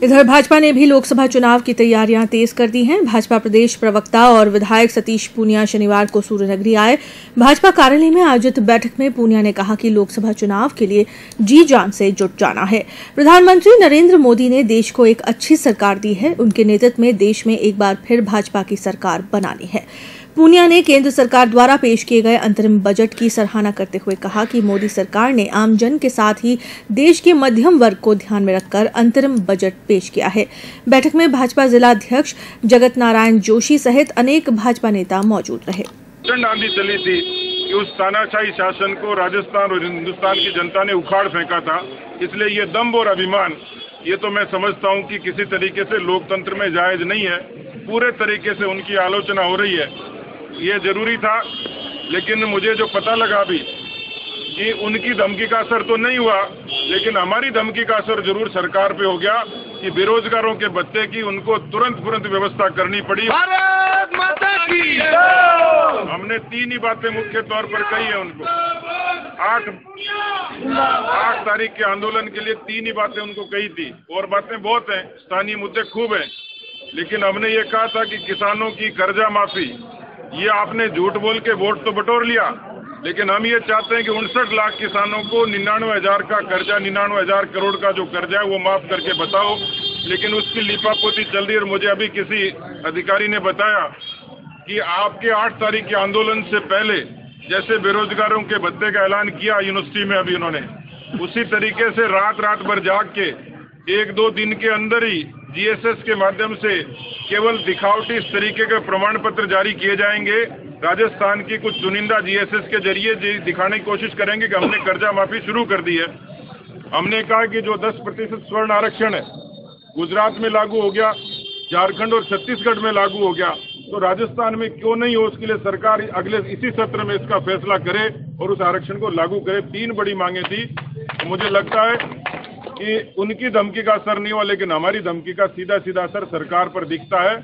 इधर भाजपा ने भी लोकसभा चुनाव की तैयारियां तेज कर दी हैं। भाजपा प्रदेश प्रवक्ता और विधायक सतीश पूनिया शनिवार को सूर्यनगरी आए। भाजपा कार्यालय में आयोजित बैठक में पूनिया ने कहा कि लोकसभा चुनाव के लिए जी जान से जुट जाना है। प्रधानमंत्री नरेंद्र मोदी ने देश को एक अच्छी सरकार दी है। उनके नेतृत्व में देश में एक बार फिर भाजपा की सरकार बनानी है। पूनिया ने केंद्र सरकार द्वारा पेश किए गए अंतरिम बजट की सराहना करते हुए कहा कि मोदी सरकार ने आमजन के साथ ही देश के मध्यम वर्ग को ध्यान में रखकर अंतरिम बजट पेश किया है। बैठक में भाजपा जिलाध्यक्ष जगत नारायण जोशी सहित अनेक भाजपा नेता मौजूद रहे। आंधी चली थी कि उस तानाशाही शासन को राजस्थान और हिंदुस्तान की जनता ने उखाड़ फेंका था। इसलिए ये दम्भ और अभिमान, ये तो मैं समझता हूँ कि किसी तरीके से लोकतंत्र में जायज नहीं है। पूरे तरीके से उनकी आलोचना हो रही है। ये जरूरी था, लेकिन मुझे जो पता लगा भी कि उनकी धमकी का असर तो नहीं हुआ, लेकिन हमारी धमकी का असर जरूर सरकार पे हो गया कि बेरोजगारों के भत्ते की उनको तुरंत व्यवस्था करनी पड़ी। भारत माता की जय। हमने 3 ही बातें मुख्य तौर पर कही है उनको। 8 तारीख के आंदोलन के लिए 3 ही बातें उनको कही थी। और बातें बहुत हैं, स्थानीय मुद्दे खूब हैं, लेकिन हमने ये कहा था कि किसानों की कर्जा माफी, ये आपने झूठ बोल के वोट तो बटोर लिया, लेकिन हम ये चाहते हैं कि 59 लाख किसानों को 99,000 का कर्जा, 99,000 करोड़ का जो कर्जा है वो माफ करके बताओ। लेकिन उसकी लिपापोती चल रही है। और मुझे अभी किसी अधिकारी ने बताया कि आपके 8 तारीख के आंदोलन से पहले जैसे बेरोजगारों के भत्ते का ऐलान किया यूनिवर्सिटी में अभी उन्होंने, उसी तरीके से रात भर जाग के 1-2 दिन के अंदर ही जीएसएस के माध्यम से केवल दिखावटी इस तरीके के प्रमाण पत्र जारी किए जाएंगे। राजस्थान की कुछ चुनिंदा जीएसएस के जरिए दिखाने की कोशिश करेंगे कि हमने कर्जा माफी शुरू कर दी है। हमने कहा कि जो 10% स्वर्ण आरक्षण है गुजरात में लागू हो गया, झारखंड और छत्तीसगढ़ में लागू हो गया, तो राजस्थान में क्यों नहीं हो? उसके लिए सरकार अगले इसी सत्र में इसका फैसला करे और उस आरक्षण को लागू करे। 3 बड़ी मांगे थी। मुझे लगता है कि उनकी धमकी का असर नहीं हुआ, लेकिन हमारी धमकी का सीधा असर सरकार पर दिखता है।